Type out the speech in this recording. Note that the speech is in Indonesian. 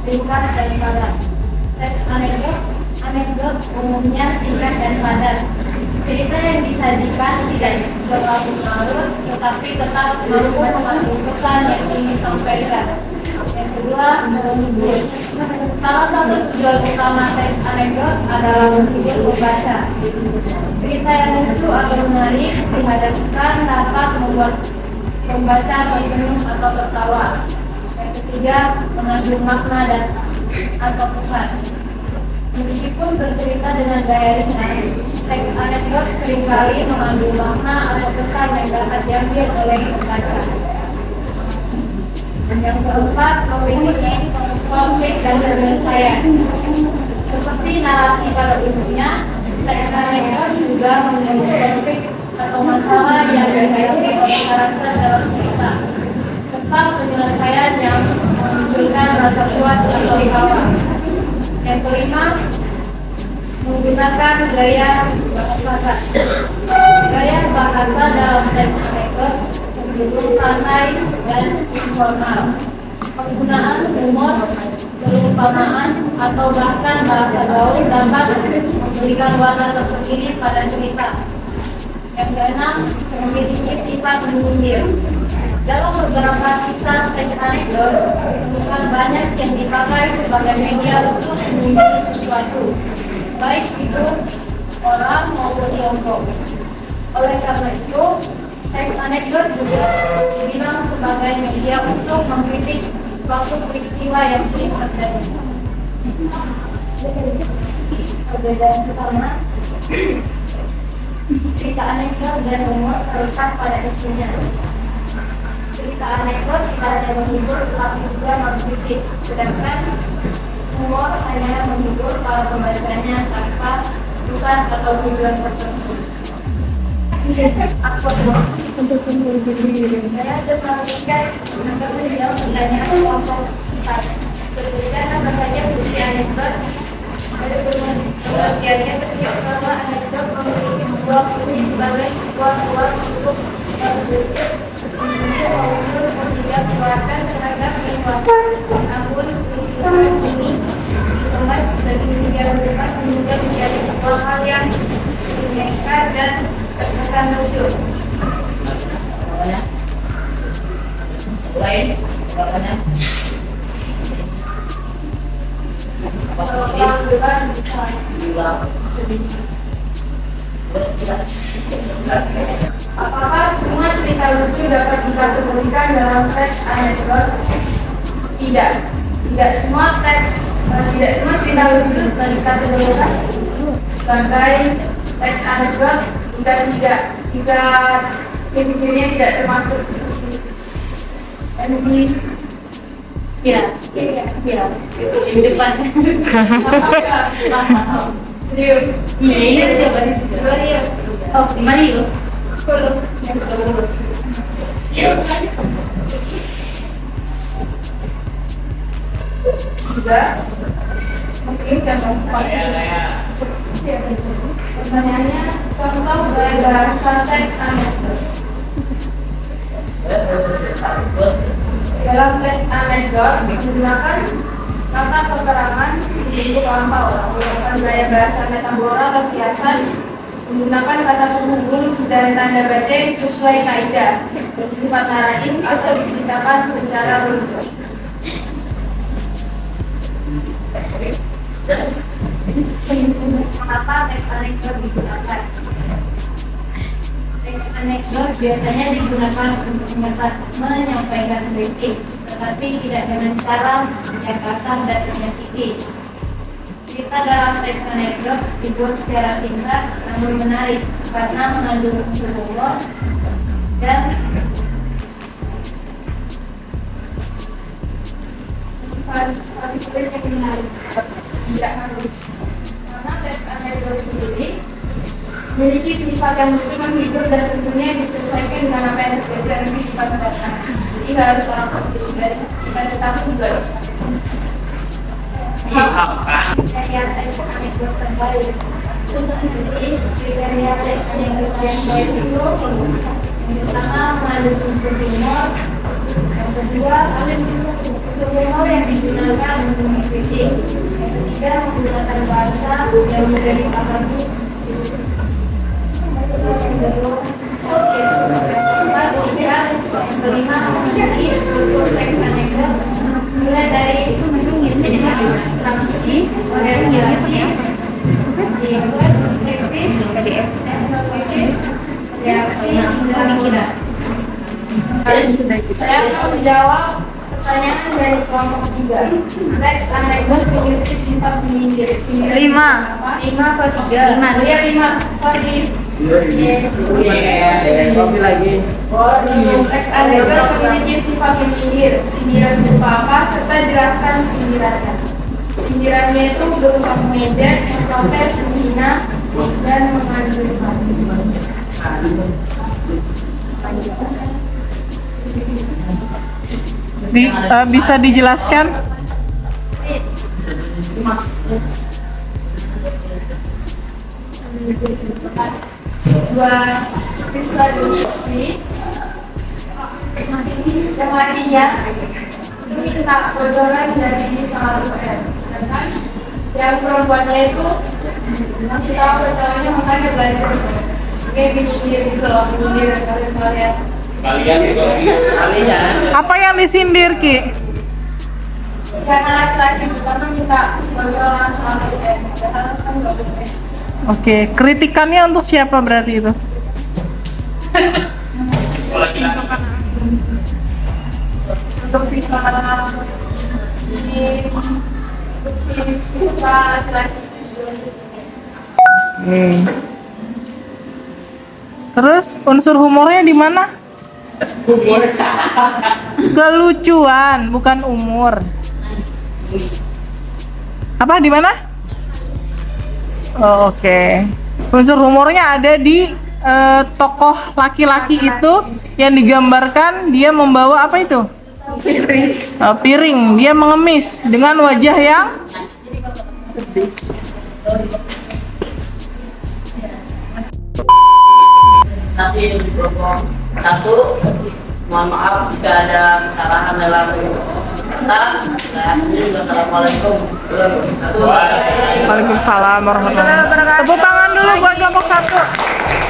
ringkas dan padat. Teks anekdot umumnya singkat dan padat. Cerita yang disajikan tidak berlarut-larut, tetapi tetap mampu mengandung pesan yang ingin disampaikan. Yang kedua, menghibur. Salah satu tujuan utama teks anekdot adalah menghibur pembaca. Cerita yang lucu atau menarik dihadapkan dapat membuat pembaca tersenyum atau tertawa. Yang ketiga, mengandung makna dan atau pesan. Meskipun bercerita dengan gaya ringan, teks anekdot seringkali mengandung makna atau pesan yang dapat diambil oleh pembaca. Dan yang keempat, memiliki konflik dan penyelesaian. Seperti narasi pada umumnya, teks anekdot juga mengandung konflik atau masalah yang dihadapi oleh karakter dalam cerita, serta penyelesaian yang memunculkan rasa puas atau ketawa. Yang kelima, menggunakan gaya bahasa. Gaya bahasa dalam teks anekdot cenderung santai dan informal. Penggunaan humor, perumpamaan, atau bahkan bahasa gaul dapat memberikan warna tersendiri pada cerita. Yang keenam, memiliki sifat menyindir. Dalam beberapa kisah teks anekdot, bukan banyak yang dipakai sebagai media untuk menyindir sesuatu, baik itu orang maupun kelompok. Oleh karena itu, teks anekdot juga dibilang sebagai media untuk mengkritik suatu peristiwa yang sering terjadi. Perbedaan utama cerita anekdot dan humor terletak pada isinya. Cerita anekdot tidak hanya menghibur tetapi juga mengkritik, sedangkan humor hanya menghibur para pembacanya tanpa pesan atau tujuan tertentu. Untuk saya tertarik untuk menjawab pertanyaan kelompok 4. Sebutkan apa saja fungsi anekdot. Pengertiannya setiap kata anekdot memiliki sebuah fungsi sebagai sebuah ruang untuk berpikir, mengukur ketidakpuasan terhadap kekuasaan. Namun lingkungan ini dikemas dan kemudian cepat sehingga menjadi sebuah hal yang menyenangkan dan terkesan lucu. Lain, berapanya? Kalau bukan bisa sedikit. Apakah semua cerita lucu dapat dikategorikan dalam teks anekdot? Tidak. Tidak semua cerita lucu dapat dikategorikan sebagai teks anekdot. Jika ciri-cirinya tidak termasuk seperti Ya. Di depan. serius. Iya, ini ada jawabannya. Oh, Mario. Juga mungkin yang pertanyaannya, contoh gaya bahasa teks anekdot. Dalam teks anekdot menggunakan kata keterangan bentuk lampau, menggunakan gaya bahasa metafora atau kiasan, menggunakan kata penghubung dan tanda baca yang sesuai kaidah, bersifat naratif atau diceritakan secara runtuh. Mengapa teks anekdot digunakan? Teks anekdot biasanya digunakan untuk menyampaikan kritik, tetapi tidak dengan cara yang kasar dan menyakiti. Cerita dalam teks anekdot dibuat secara singkat namun menarik karena mengandung unsur humor dan harus yang menarik, tidak harus. Karena teks anekdot sendiri memiliki sifat yang lucu, menghibur, dan tentunya disesuaikan dengan apa yang terjadi dalam kehidupan sehari-hari. Jadi nggak harus orang penting, dan kita tetapi juga bisa. Kriteria teks anekdot terbaik untuk Inggris, kriteria teks anekdot yang baik itu yang pertama mengandung unsur humor, Yang kedua, unsur humor yang digunakan untuk mengkritik. Yang ketiga, menggunakan bahasa yang dari akademik. Yang singkat. Yang kelima, memiliki struktur teks anekdot mulai dari abstraksi, orientasi, kritis, analisis, reaksi, hingga pemikiran. Saya akan menjawab pertanyaan dari kelompok 3. Teks anekdot memiliki sifat menyindir. Lima. Apa 3? 5. Iya 5. Sorry. Kopi lagi. Teks anekdot memiliki sifat menyindir. Sindiran berupa apa serta jelaskan sindirannya. Sindirannya itu berupa mengejek, memprotes, menghina, dan mengadu domba. Bisa dijelaskan? Dua siswa diskusi yang artinya itu minta bocoran dari salah satu UN, sedangkan yang perempuannya itu masih tahu bocorannya, makanya belajar kayak menyindir gitu loh, menyindir kalian. Kalian. Apa yang disindir, Ki? Karena laki-laki karena minta bocoran salah satu UN, padahal kan nggak boleh. Oke, kritikannya untuk siapa berarti itu? Untuk si siswa laki-laki. Oke. Terus unsur humornya di mana? Kelucuan, bukan umur. Apa di mana? Oh, oke. Unsur humornya ada di tokoh laki-laki itu yang digambarkan dia membawa apa itu? Piring. Dia mengemis dengan wajah yang Nanti di kelompok 1, mohon maaf jika ada kesalahan dalam kata. Assalamualaikum warahmatullahi wabarakatuh. Waalaikumsalam warahmatullahi wabarakatuh. Tepuk tangan dulu buat kelompok 1.